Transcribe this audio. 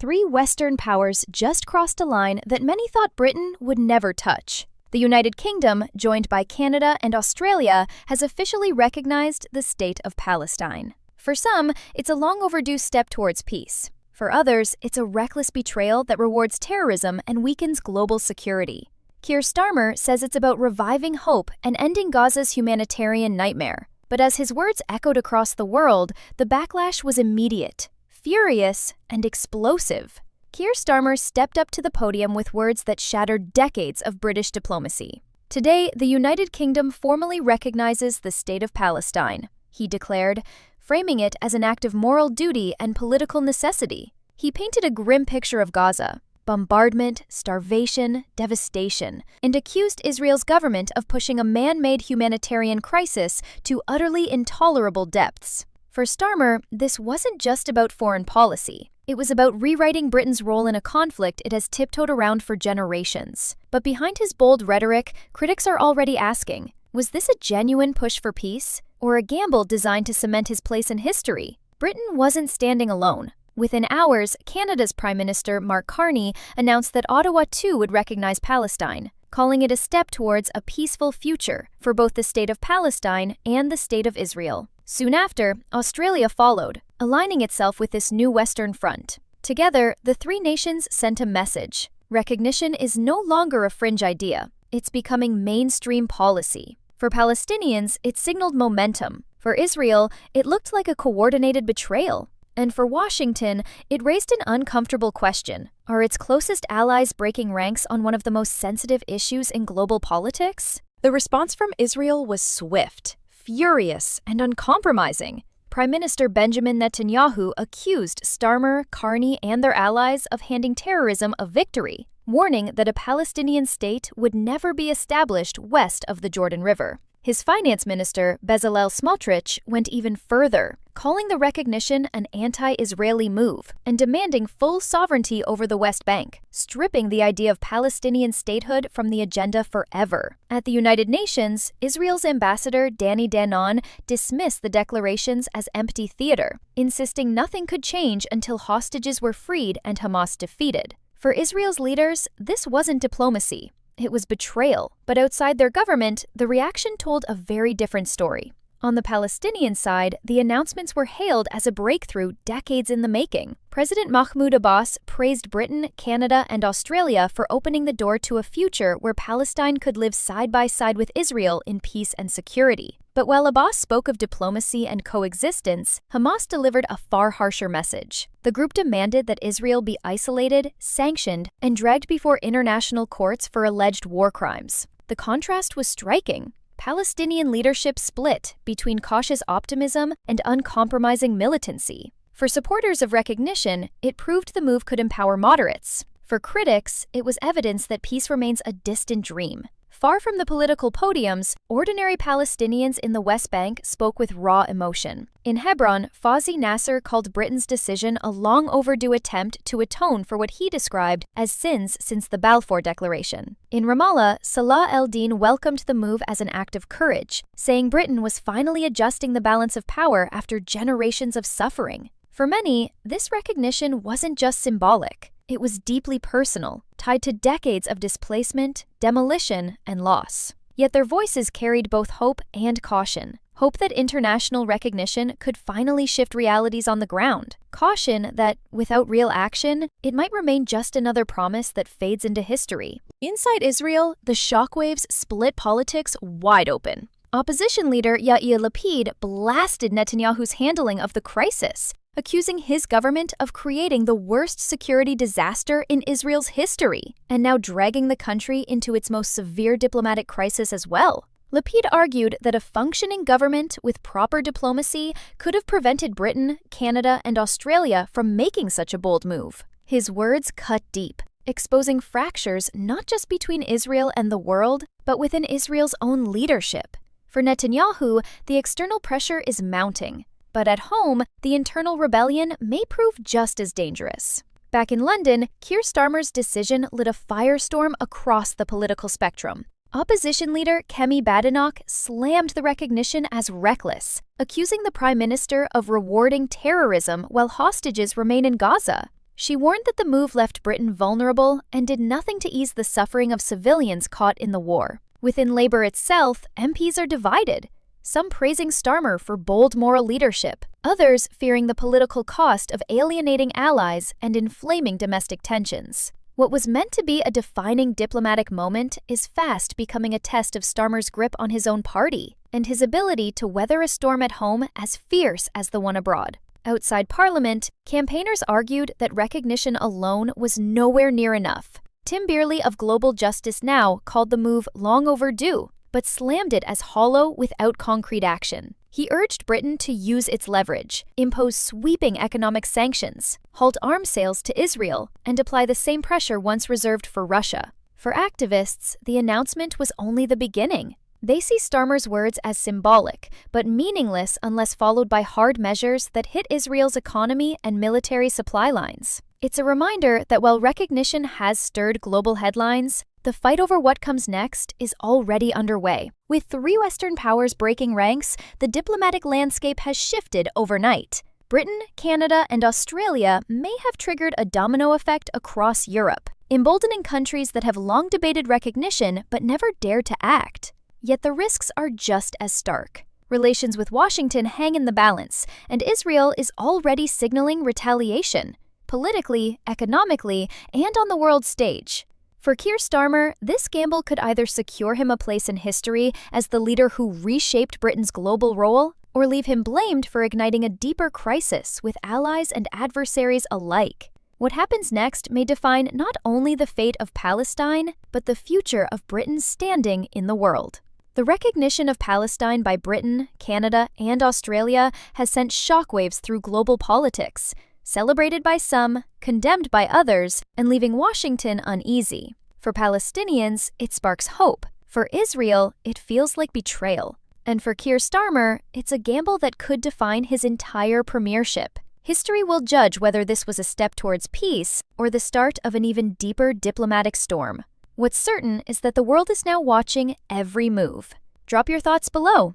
three Western powers just crossed a line that many thought Britain would never touch. The United Kingdom, joined by Canada and Australia, has officially recognized the State of Palestine. For some, it's a long overdue step towards peace. For others, it's a reckless betrayal that rewards terrorism and weakens global security. Keir Starmer says it's about reviving hope and ending Gaza's humanitarian nightmare. But as his words echoed across the world, the backlash was immediate, furious, and explosive. Keir Starmer stepped up to the podium with words that shattered decades of British diplomacy. Today, the United Kingdom formally recognizes the State of Palestine, he declared, framing it as an act of moral duty and political necessity. He painted a grim picture of Gaza: bombardment, starvation, devastation, and accused Israel's government of pushing a man-made humanitarian crisis to utterly intolerable depths. For Starmer, this wasn't just about foreign policy. It was about rewriting Britain's role in a conflict it has tiptoed around for generations. But behind his bold rhetoric, critics are already asking, was this a genuine push for peace, or a gamble designed to cement his place in history? Britain wasn't standing alone. Within hours, Canada's Prime Minister Mark Carney announced that Ottawa too would recognize Palestine, calling it a step towards a peaceful future for both the State of Palestine and the State of Israel. Soon after, Australia followed, aligning itself with this new Western front. Together, the three nations sent a message. Recognition is no longer a fringe idea. It's becoming mainstream policy. For Palestinians, it signaled momentum. For Israel, it looked like a coordinated betrayal. And for Washington, it raised an uncomfortable question. Are its closest allies breaking ranks on one of the most sensitive issues in global politics? The response from Israel was swift, furious, and uncompromising. Prime Minister Benjamin Netanyahu accused Starmer, Carney, and their allies of handing terrorism a victory, warning that a Palestinian state would never be established west of the Jordan River. His finance minister, Bezalel Smotrich, went even further, calling the recognition an anti-Israeli move and demanding full sovereignty over the West Bank, stripping the idea of Palestinian statehood from the agenda forever. At the United Nations, Israel's ambassador Danny Danon dismissed the declarations as empty theater, insisting nothing could change until hostages were freed and Hamas defeated. For Israel's leaders, this wasn't diplomacy. It was betrayal, but outside their government, the reaction told a very different story. On the Palestinian side, the announcements were hailed as a breakthrough decades in the making. President Mahmoud Abbas praised Britain, Canada, and Australia for opening the door to a future where Palestine could live side by side with Israel in peace and security. But while Abbas spoke of diplomacy and coexistence, Hamas delivered a far harsher message. The group demanded that Israel be isolated, sanctioned, and dragged before international courts for alleged war crimes. The contrast was striking. Palestinian leadership split between cautious optimism and uncompromising militancy. For supporters of recognition, it proved the move could empower moderates. For critics, it was evidence that peace remains a distant dream. Far from the political podiums, ordinary Palestinians in the West Bank spoke with raw emotion. In Hebron, Fawzi Nasser called Britain's decision a long-overdue attempt to atone for what he described as sins since the Balfour Declaration. In Ramallah, Salah el-Din welcomed the move as an act of courage, saying Britain was finally adjusting the balance of power after generations of suffering. For many, this recognition wasn't just symbolic. It was deeply personal, tied to decades of displacement, demolition, and loss. Yet their voices carried both hope and caution. Hope that international recognition could finally shift realities on the ground. Caution that, without real action, it might remain just another promise that fades into history. Inside Israel, the shockwaves split politics wide open. Opposition leader Yair Lapid blasted Netanyahu's handling of the crisis, accusing his government of creating the worst security disaster in Israel's history, and now dragging the country into its most severe diplomatic crisis as well. Lapid argued that a functioning government with proper diplomacy could have prevented Britain, Canada, and Australia from making such a bold move. His words cut deep, exposing fractures not just between Israel and the world, but within Israel's own leadership. For Netanyahu, the external pressure is mounting. But at home, the internal rebellion may prove just as dangerous. Back in London, Keir Starmer's decision lit a firestorm across the political spectrum. Opposition leader Kemi Badenoch slammed the recognition as reckless, accusing the Prime Minister of rewarding terrorism while hostages remain in Gaza. She warned that the move left Britain vulnerable and did nothing to ease the suffering of civilians caught in the war. Within Labour itself, MPs are divided, some praising Starmer for bold moral leadership, others fearing the political cost of alienating allies and inflaming domestic tensions. What was meant to be a defining diplomatic moment is fast becoming a test of Starmer's grip on his own party and his ability to weather a storm at home as fierce as the one abroad. Outside Parliament, campaigners argued that recognition alone was nowhere near enough. Tim Beerley of Global Justice Now called the move long overdue, but slammed it as hollow without concrete action. He urged Britain to use its leverage, impose sweeping economic sanctions, halt arms sales to Israel, and apply the same pressure once reserved for Russia. For activists, the announcement was only the beginning. They see Starmer's words as symbolic, but meaningless unless followed by hard measures that hit Israel's economy and military supply lines. It's a reminder that while recognition has stirred global headlines, the fight over what comes next is already underway. With 3 Western powers breaking ranks, the diplomatic landscape has shifted overnight. Britain, Canada, and Australia may have triggered a domino effect across Europe, emboldening countries that have long debated recognition but never dared to act. Yet the risks are just as stark. Relations with Washington hang in the balance, and Israel is already signaling retaliation, politically, economically, and on the world stage. For Keir Starmer, this gamble could either secure him a place in history as the leader who reshaped Britain's global role, or leave him blamed for igniting a deeper crisis with allies and adversaries alike. What happens next may define not only the fate of Palestine, but the future of Britain's standing in the world. The recognition of Palestine by Britain, Canada, and Australia has sent shockwaves through global politics, celebrated by some, condemned by others, and leaving Washington uneasy. For Palestinians, it sparks hope. For Israel, it feels like betrayal. And for Keir Starmer, it's a gamble that could define his entire premiership. History will judge whether this was a step towards peace or the start of an even deeper diplomatic storm. What's certain is that the world is now watching every move. Drop your thoughts below.